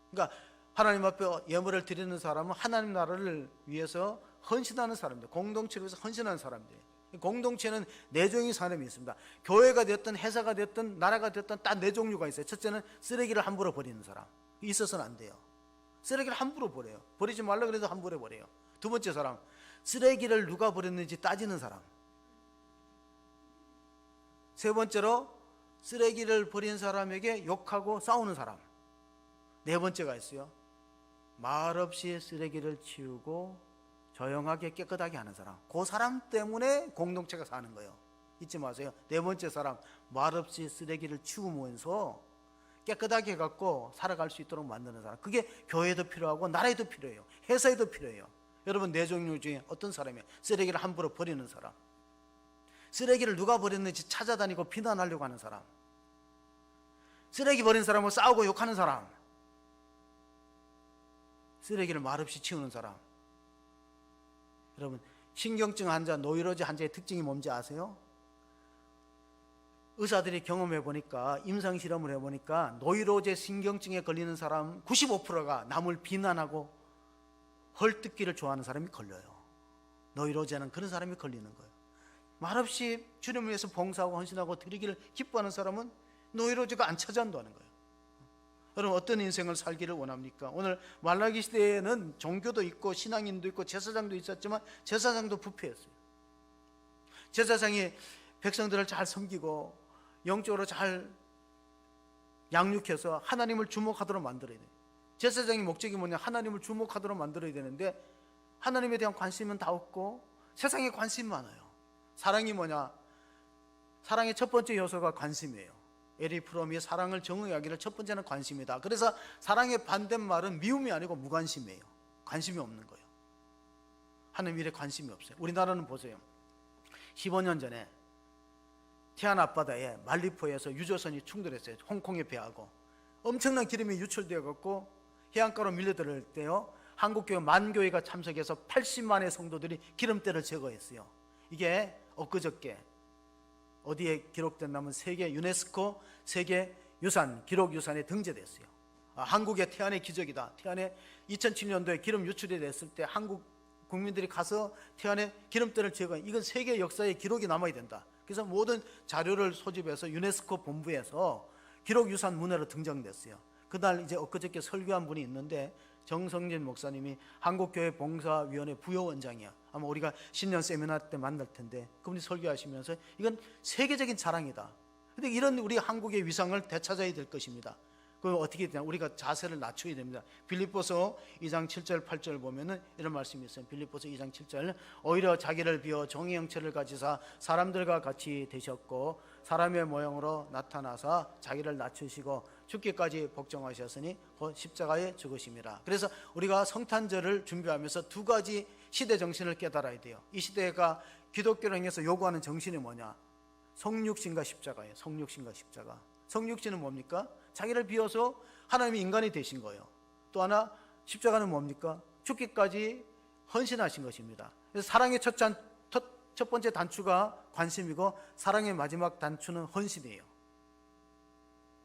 S1: 그러니까 하나님 앞에 예물을 드리는 사람은 하나님 나라를 위해서 헌신하는 사람들, 공동체를 위해서 헌신하는 사람들이에요. 공동체는 네 종의 사람이 있습니다. 교회가 됐든 회사가 됐든 나라가 됐든 딱 네 종류가 있어요. 첫째는 쓰레기를 함부로 버리는 사람. 있어서는 안 돼요. 쓰레기를 함부로 버려요. 버리지 말라 그래도 함부로 버려요. 두 번째 사람, 쓰레기를 누가 버렸는지 따지는 사람. 세 번째로 쓰레기를 버린 사람에게 욕하고 싸우는 사람. 네 번째가 있어요. 말없이 쓰레기를 치우고 조용하게 깨끗하게 하는 사람. 그 사람 때문에 공동체가 사는 거예요. 잊지 마세요. 네 번째 사람, 말없이 쓰레기를 치우면서 깨끗하게 해갖고 살아갈 수 있도록 만드는 사람. 그게 교회에도 필요하고 나라에도 필요해요. 회사에도 필요해요. 여러분, 네 종류 중에 어떤 사람이에요? 쓰레기를 함부로 버리는 사람, 쓰레기를 누가 버렸는지 찾아다니고 비난하려고 하는 사람, 쓰레기 버린 사람을 싸우고 욕하는 사람, 쓰레기를 말없이 치우는 사람. 여러분, 신경증 환자, 노이로제 환자의 특징이 뭔지 아세요? 의사들이 경험해 보니까, 임상 실험을 해보니까 노이로제 신경증에 걸리는 사람 95%가 남을 비난하고 헐뜯기를 좋아하는 사람이 걸려요. 노이로제는 그런 사람이 걸리는 거예요. 말없이 주님을 위해서 봉사하고 헌신하고 드리기를 기뻐하는 사람은 노이로제가 안 차지한다는 거예요. 여러분, 어떤 인생을 살기를 원합니까? 오늘 말라기 시대에는 종교도 있고 신앙인도 있고 제사장도 있었지만 제사장도 부패했어요. 제사장이 백성들을 잘 섬기고 영적으로 잘 양육해서 하나님을 주목하도록 만들어야 돼요. 제사장의 목적이 뭐냐? 하나님을 주목하도록 만들어야 되는데 하나님에 대한 관심은 다 없고 세상에 관심 많아요. 사랑이 뭐냐? 사랑의 첫 번째 요소가 관심이에요. 에리 프롬이 사랑을 정의하기를 하기를 첫 번째는 관심이다. 그래서 사랑의 반대말은 미움이 아니고 무관심이에요. 관심이 없는 거예요. 하나님 일에 관심이 없어요. 우리나라는 보세요. 15년 전에 태안 앞바다에 말리포에서 유조선이 충돌했어요. 홍콩의 배하고 엄청난 기름이 유출되어 갖고 해안가로 밀려들 때요, 한국교회 만교회가 참석해서 80만의 성도들이 기름때를 제거했어요. 이게 엊그저께 어디에 기록됐냐면 세계 유네스코 세계 유산 기록 유산에 등재됐어요. 한국의 태안의 기적이다. 태안에 2007년도에 기름 유출이 됐을 때 한국 국민들이 가서 태안에 기름때를 제거한, 이건 세계 역사의 기록이 남아야 된다. 그래서 모든 자료를 소집해서 유네스코 본부에서 기록 유산 문화로 등장됐어요. 그날 이제 엊그저께 설교한 분이 있는데 정성진 목사님이 한국교회 봉사위원회 부여원장이야. 아마 우리가 신년 세미나 때 만날 텐데 그분이 설교하시면서 이건 세계적인 자랑이다. 근데 이런 우리 한국의 위상을 되찾아야 될 것입니다. 그럼 어떻게 되냐? 우리가 자세를 낮춰야 됩니다. 빌립보서 2장 7절 8절 보면은 이런 말씀이 있어요. 빌립보서 2장 7절, 오히려 자기를 비워 종의 형체를 가지사 사람들과 같이 되셨고 사람의 모형으로 나타나사 자기를 낮추시고 죽기까지 복종하셨으니 곧 십자가에 죽으심이라. 그래서 우리가 성탄절을 준비하면서 두 가지 시대 정신을 깨달아야 돼요. 이 시대가 기독교를 향해서 요구하는 정신이 뭐냐? 성육신과 십자가예요. 성육신과 십자가. 성육신은 뭡니까? 자기를 비워서 하나님이 인간이 되신 거예요. 또 하나 십자가는 뭡니까? 죽기까지 헌신하신 것입니다. 그래서 사랑의 첫 번째 단추가 관심이고 사랑의 마지막 단추는 헌신이에요.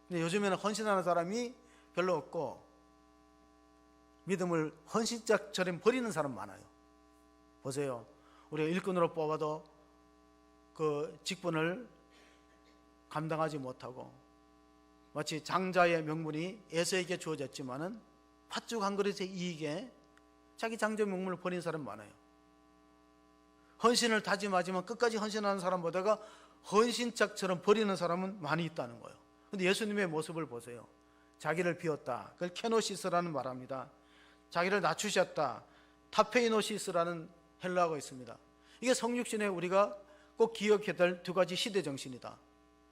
S1: 근데 요즘에는 헌신하는 사람이 별로 없고 믿음을 헌신짝처럼 버리는 사람 많아요. 보세요. 우리가 일꾼으로 뽑아도 그 직분을 감당하지 못하고 마치 장자의 명분이 에서에게 주어졌지만은 팥죽 한 그릇의 이익에 자기 장자 명분을 버리는 사람 많아요. 헌신을 다짐하지만 끝까지 헌신하는 사람보다가 헌신짝처럼 버리는 사람은 많이 있다는 거예요. 근데 예수님의 모습을 보세요. 자기를 비웠다. 그걸 케노시스라는 말합니다. 자기를 낮추셨다. 타페이노시스라는 헬라어가 있습니다. 이게 성육신에 우리가 꼭 기억해야 될 두 가지 시대 정신이다.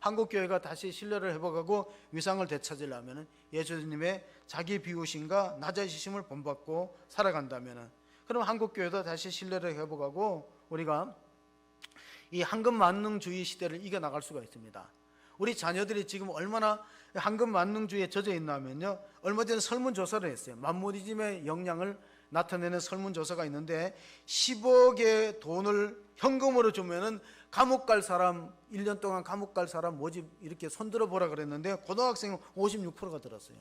S1: 한국교회가 다시 신뢰를 회복하고 위상을 되찾으려면 예수님의 자기 비우심과 낮아지심을 본받고 살아간다면, 그럼 한국교회도 다시 신뢰를 회복하고 우리가 이 황금만능주의 시대를 이겨나갈 수가 있습니다. 우리 자녀들이 지금 얼마나 황금만능주의에 젖어 있냐면요, 얼마 전에 설문조사를 했어요. 만모니즘의 역량을 나타내는 설문조사가 있는데 10억의 돈을 현금으로 주면은 감옥 갈 사람, 1년 동안 감옥 갈 사람 모집 이렇게 손들어 보라 그랬는데 고등학생은 56%가 들었어요.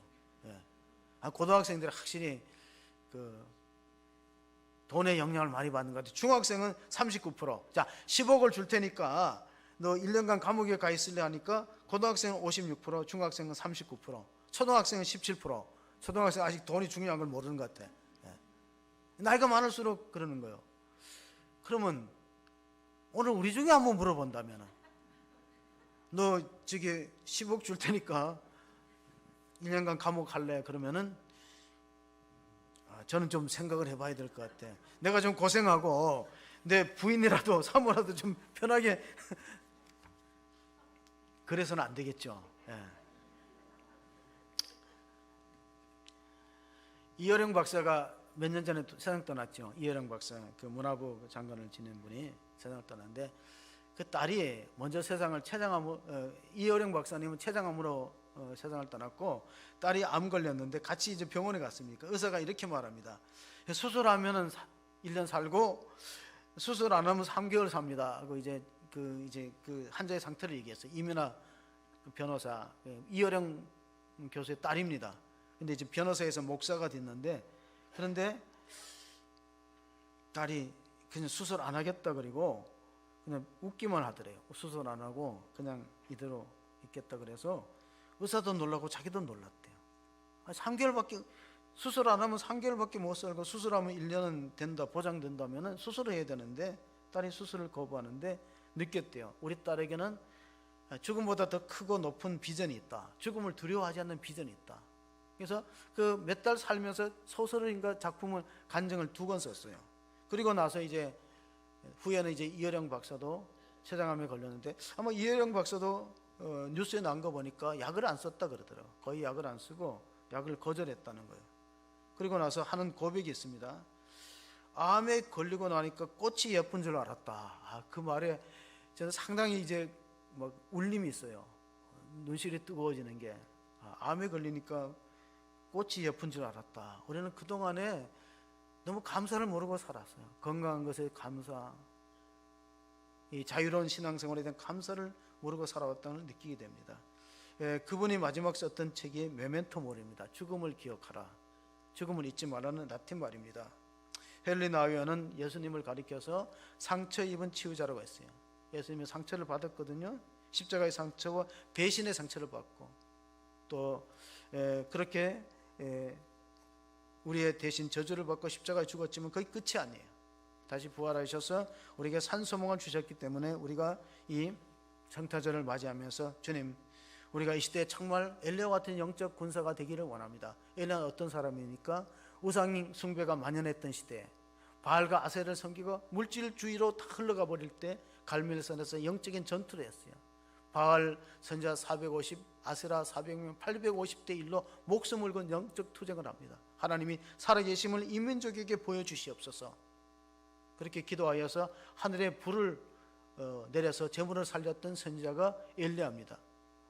S1: 예. 고등학생들이 확실히 그 돈의 영향을 많이 받는 것 같아요. 중학생은 39%. 자, 10억을 줄 테니까 너 1년간 감옥에 가 있을래 하니까 고등학생은 56%, 중학생은 39%, 초등학생은 17%. 초등학생 아직 돈이 중요한 걸 모르는 것 같아. 예. 나이가 많을수록 그러는 거예요. 그러면 오늘 우리 중에 한번 물어본다면, 너 저기 10억 줄 테니까 1년간 감옥 갈래? 그러면은 저는 좀 생각을 해봐야 될 것 같아. 내가 좀 고생하고 내 부인이라도 사모라도 좀 편하게 그래서는 안 되겠죠. 예. 이어령 박사가 몇 년 전에 세상 떠났죠. 이어령 박사, 그 문화부 장관을 지낸 분이 세상을 떠났는데 그 딸이 먼저 세상을 이어령 박사님은 췌장암으로 세상을 떠났고 딸이 암 걸렸는데 같이 이제 병원에 갔습니까? 의사가 이렇게 말합니다. 수술하면은 1년 살고 수술 안 하면 3개월 삽니다. 하고 이제 그 환자의 상태를 얘기했어요. 이민아 변호사, 이어령 교수의 딸입니다. 근데 이제 변호사에서 목사가 됐는데, 그런데 딸이 그냥 수술 안 하겠다 그리고 그냥 웃기만 하더래요. 수술 안 하고 그냥 이대로 있겠다 그래서 의사도 놀라고 자기도 놀랐대요. 3개월밖에 수술 안 하면 3개월밖에 못 살고 수술하면 1년은 된다 보장된다면 수술을 해야 되는데 딸이 수술을 거부하는데 느꼈대요. 우리 딸에게는 죽음보다 더 크고 높은 비전이 있다. 죽음을 두려워하지 않는 비전이 있다. 그래서 그 몇 달 살면서 소설인가 작품을 간증을 2권 썼어요. 그리고 나서 이제 후에는 이제 이효령 박사도 췌장암에 걸렸는데 아마 이효령 박사도 뉴스에 나온 거 보니까 약을 안 썼다 그러더라고요. 거의 약을 안 쓰고 약을 거절했다는 거예요. 그리고 나서 하는 고백이 있습니다. 암에 걸리고 나니까 꽃이 예쁜 줄 알았다. 그 말에 저는 상당히 이제 막 울림이 있어요. 눈시울이 뜨거워지는 게 암에 걸리니까 꽃이 예쁜 줄 알았다. 우리는 그동안에 너무 감사를 모르고 살았어요. 건강한 것에 감사, 이 자유로운 신앙생활에 대한 감사를 모르고 살아왔다는 걸 느끼게 됩니다. 그분이 마지막 썼던 책이 메멘토 모리입니다. 죽음을 기억하라. 죽음을 잊지 말라는 라틴 말입니다. 헨리 나우어는 예수님을 가리켜서 상처 입은 치유자라고 했어요. 예수님이 상처를 받았거든요. 십자가의 상처와 배신의 상처를 받고 또 그렇게 우리의 대신 저주를 받고 십자가에 죽었지만 거의 끝이 아니에요. 다시 부활하셔서 우리에게 산소망을 주셨기 때문에 우리가 이 성탄절을 맞이하면서 주님, 우리가 이 시대에 정말 엘리야와 같은 영적 군사가 되기를 원합니다. 엘리야는 어떤 사람이니까 우상 숭배가 만연했던 시대에 바알과 아세를 섬기고 물질주의로 다 흘러가 버릴 때 갈멜산에서 영적인 전투를 했어요. 바알 선자 450, 아세라 400명, 850대 1로 목숨을 건 영적 투쟁을 합니다. 하나님이 살아계심을 이 민족에게 보여주시옵소서. 그렇게 기도하여서 하늘에 불을 내려서 재물을 살렸던 선지자가 엘리야입니다.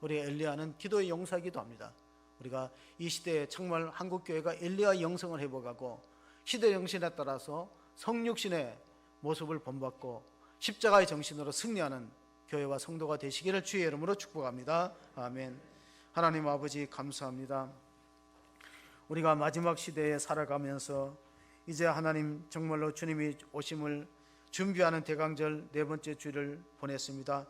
S1: 우리 엘리야는 기도의 용사이기도 합니다. 우리가 이 시대에 정말 한국교회가 엘리야 영성을 회복하고 시대 정신에 따라서 성육신의 모습을 본받고 십자가의 정신으로 승리하는 교회와 성도가 되시기를 주의 이름으로 축복합니다. 아멘. 하나님 아버지 감사합니다. 우리가 마지막 시대에 살아가면서 이제 하나님 정말로 주님이 오심을 준비하는 대강절 4번째 주일을 보냈습니다.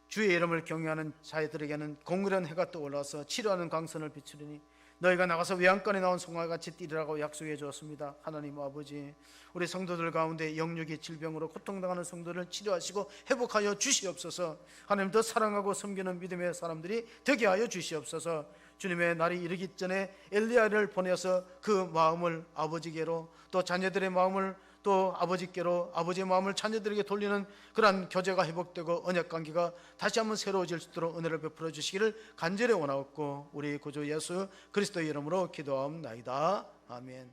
S1: 주의 이름을 경외하는 자들에게는 공의로운 해가 떠올라서 치료하는 광선을 비추리니 너희가 나가서 외양간에 나온 송아지 같이 뛰리라고 약속해 주었습니다. 하나님 아버지, 우리 성도들 가운데 영육의 질병으로 고통당하는 성도를 치료하시고 회복하여 주시옵소서. 하나님, 더 사랑하고 섬기는 믿음의 사람들이 되게 하여 주시옵소서. 주님의 날이 이르기 전에 엘리야를 보내서 그 마음을 아버지께로, 또 자녀들의 마음을 또 아버지께로, 아버지의 마음을 자녀들에게 돌리는 그러한 교제가 회복되고 언약관계가 다시 한번 새로워질 수 있도록 은혜를 베풀어 주시기를 간절히 원하옵고 우리 구주 예수 그리스도의 이름으로 기도하옵나이다. 아멘.